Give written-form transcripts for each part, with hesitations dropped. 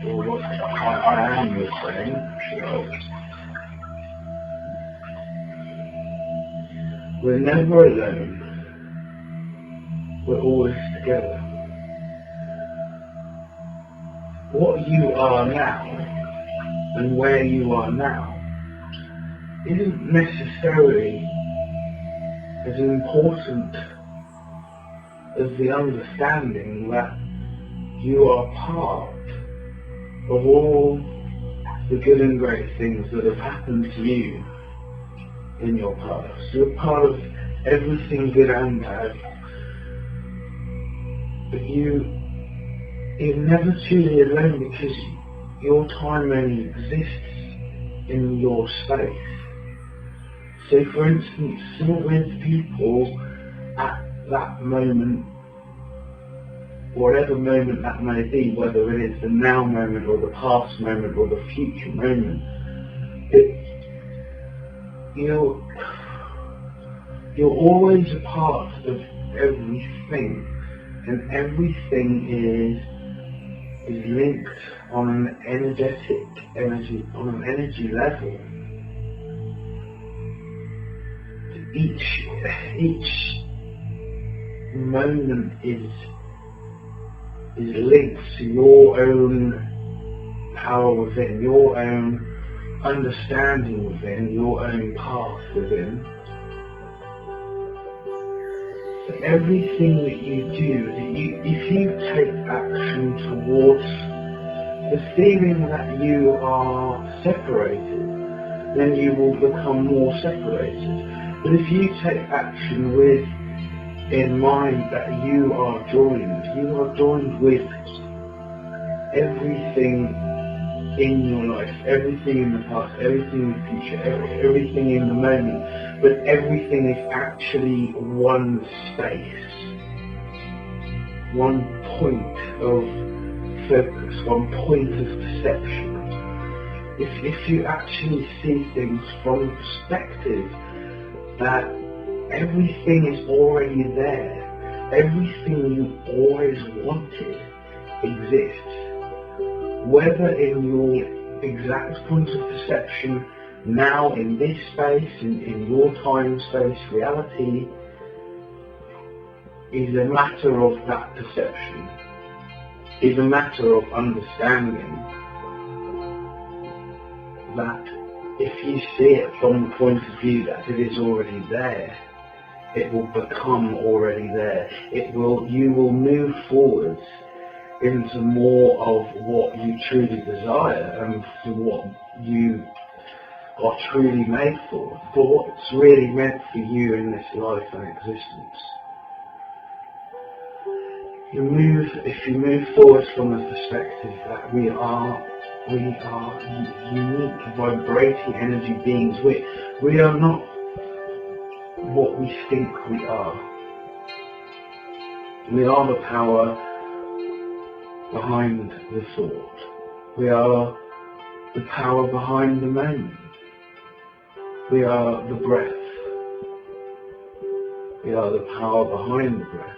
or what I am your friend. So we're never alone. We're always together. What you are now and where you are now isn't necessarily as important as the understanding that you are part of all the good and great things that have happened to you in your past. You're part of everything good and bad, but you're never truly alone because your time only exists in your space. So for instance, you're with people at that moment, whatever moment that may be, whether it is the now moment or the past moment or the future moment, you're always a part of everything, and everything is linked on an energy level. Each moment is linked to your own power within, your own understanding within, your own path within. So everything that you do, if you take action towards the feeling that you are separated, then you will become more separated. But if you take action with in mind that you are joined with everything in your life, everything in the past, everything in the future, everything in the moment, but everything is actually one space, one point of focus, one point of perception. If you actually see things from the perspective that everything is already there, everything you always wanted exists, whether in your exact point of perception now in this space, in your time space, reality is a matter of that perception, is a matter of understanding that if you see it from the point of view that it is already there, it will become already there. You will move forwards into more of what you truly desire and for what you are truly made for what's really meant for you in this life and existence. If you move forward from the perspective that we are unique, vibrating energy beings. We are not what we think we are. We are the power behind the thought. We are the power behind the moment. We are the breath. We are the power behind the breath.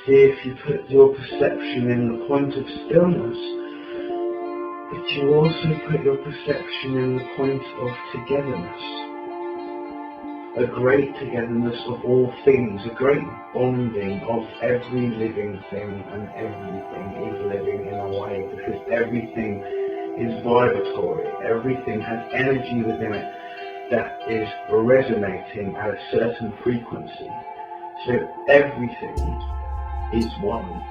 See, if you put your perception in the point of stillness, but you also put your perception in the point of togetherness, a great togetherness of all things, a great bonding of every living thing, and everything is living in a way, because everything is vibratory, everything has energy within it that is resonating at a certain frequency. So everything is one.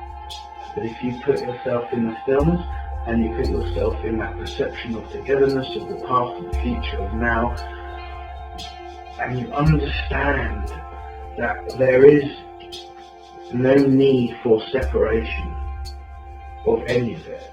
But if you put yourself in the stillness and you put yourself in that perception of togetherness, of the past, of the future, of now, and you understand that there is no need for separation of any of it.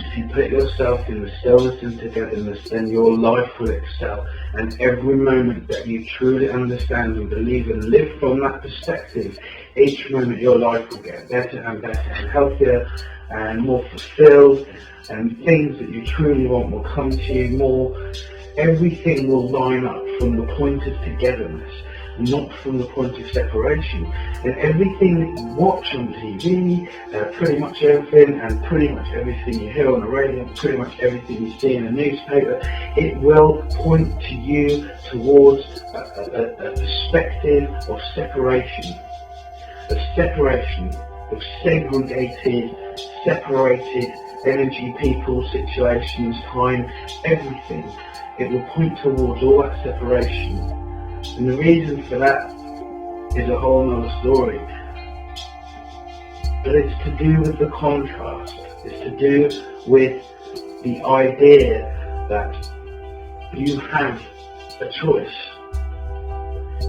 If you put yourself in the stillness and togetherness, then your life will excel, and every moment that you truly understand and believe and live from that perspective, each moment your life will get better and better and healthier and more fulfilled, and things that you truly want will come to you more. Everything will line up from the point of togetherness. not from the point of separation. And everything that you watch on TV, pretty much everything, and pretty much everything you hear on the radio, pretty much everything you see in a newspaper, it will point to you towards a perspective of separation. Of separation, of segregated, separated energy, people, situations, time, everything. It will point towards all that separation. And the reason for that is a whole other story. But it's to do with the contrast. It's to do with the idea that you have a choice.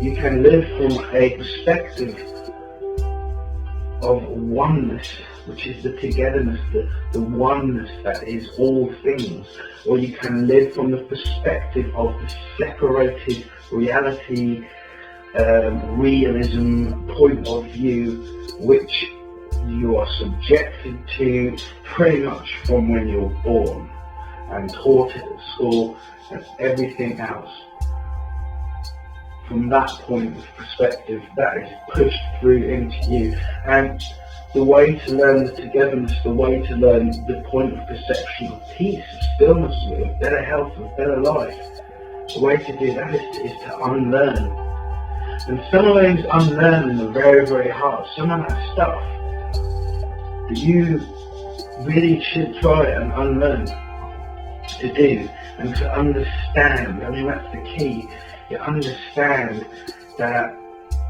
You can live from a perspective of oneness, which is the togetherness, the oneness that is all things, or you can live from the perspective of the separated reality, realism point of view, which you are subjected to pretty much from when you're born and taught it at school and everything else. From that point of perspective, that is pushed through into you. And the way to learn the togetherness, the way to learn the point of perception of peace, of stillness, of better health, of better life, the way to do that is to unlearn. And some of those unlearning are very, very hard. Some of that stuff that you really should try and unlearn to do and to understand. I mean, that's the key. You understand that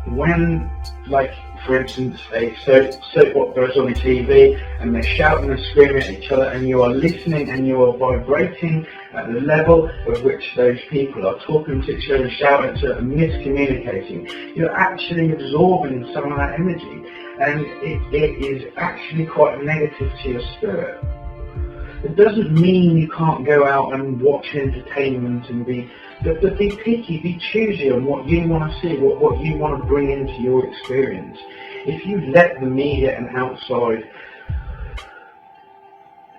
when, like, for instance, a soap opera is on TV and they're shouting and screaming at each other, and you are listening and you are vibrating at the level of which those people are talking to each other, shouting to and miscommunicating, you're actually absorbing some of that energy, and it is actually quite negative to your spirit. It doesn't mean you can't go out and watch entertainment and but be picky, be choosy on what you want to see, what you want to bring into your experience. If you let the media and outside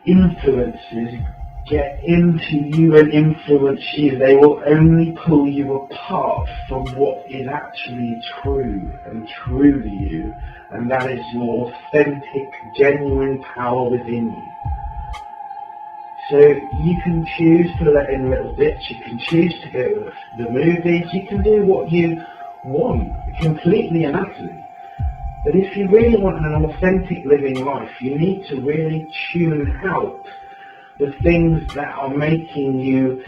influences get into you and influence you, they will only pull you apart from what is actually true and truly you, and that is your authentic, genuine power within you. So you can choose to let in little bits, you can choose to go to the movies, you can do what you want, completely and utterly. But if you really want an authentic living life, you need to really tune out the things that are making you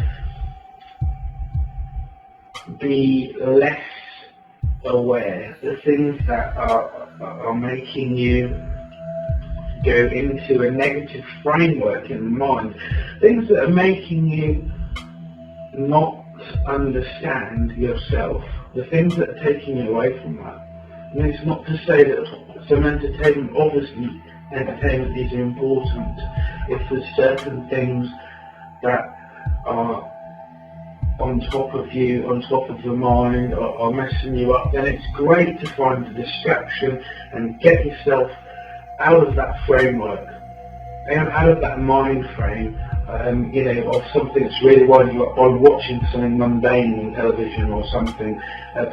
be less aware, the things that are making you go into a negative framework in the mind, things that are making you not understand yourself, the things that are taking you away from that. And it's not to say that some entertainment, obviously entertainment is important. If there's certain things that are on top of you, on top of the mind, are messing you up, then it's great to find a distraction and get yourself out of that framework, out of that mind frame, of something that's really winding you up by watching something mundane on television or something,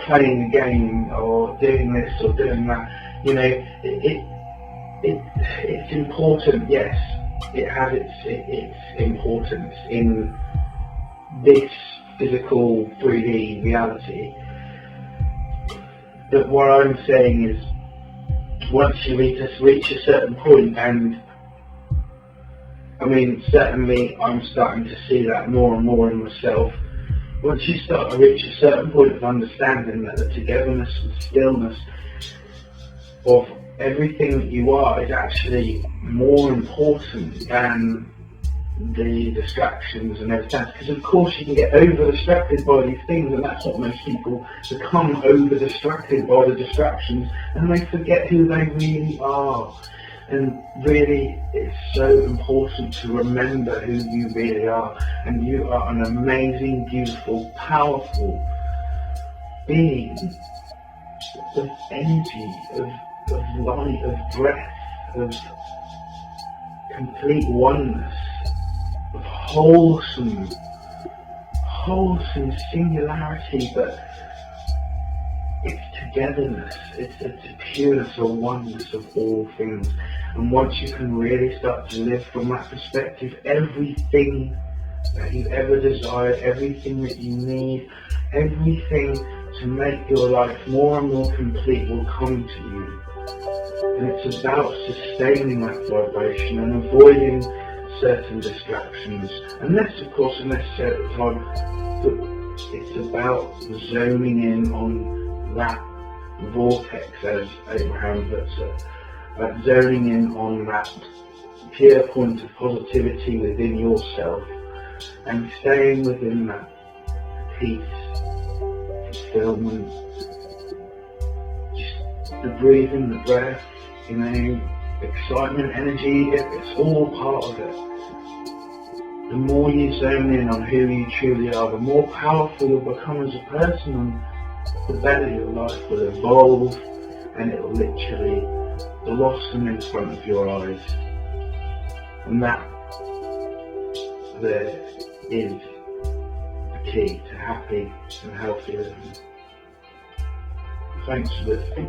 playing a game or doing this or doing that. It's important, yes, it has its importance in this physical 3D reality. But what I'm saying is, once you reach a certain point, and I mean, certainly I'm starting to see that more and more in myself, once you start to reach a certain point of understanding that the togetherness and stillness of everything that you are is actually more important than the distractions and everything, because of course you can get over distracted by these things, and that's what most people become, over distracted by the distractions, and they forget who they really are. And really, it's so important to remember who you really are, and you are an amazing, beautiful, powerful being of energy, of light, of breath, of complete oneness, of wholesome singularity, but togetherness, it's the pureness or oneness of all things. And once you can really start to live from that perspective, everything that you've ever desired, everything that you need, everything to make your life more and more complete will come to you. And it's about sustaining that vibration and avoiding certain distractions. Unless, of course, at the time, but it's about zoning in on that vortex, as Abraham puts it, about zoning in on that pure point of positivity within yourself and staying within that peace, fulfillment, just the breathing, the breath, excitement, energy, it's all part of it. The more you zone in on who you truly are, the more powerful you'll become as a person, and the better your life will evolve, and it will literally blossom in front of your eyes. And that there is the key to happy and healthy living. Thanks for listening.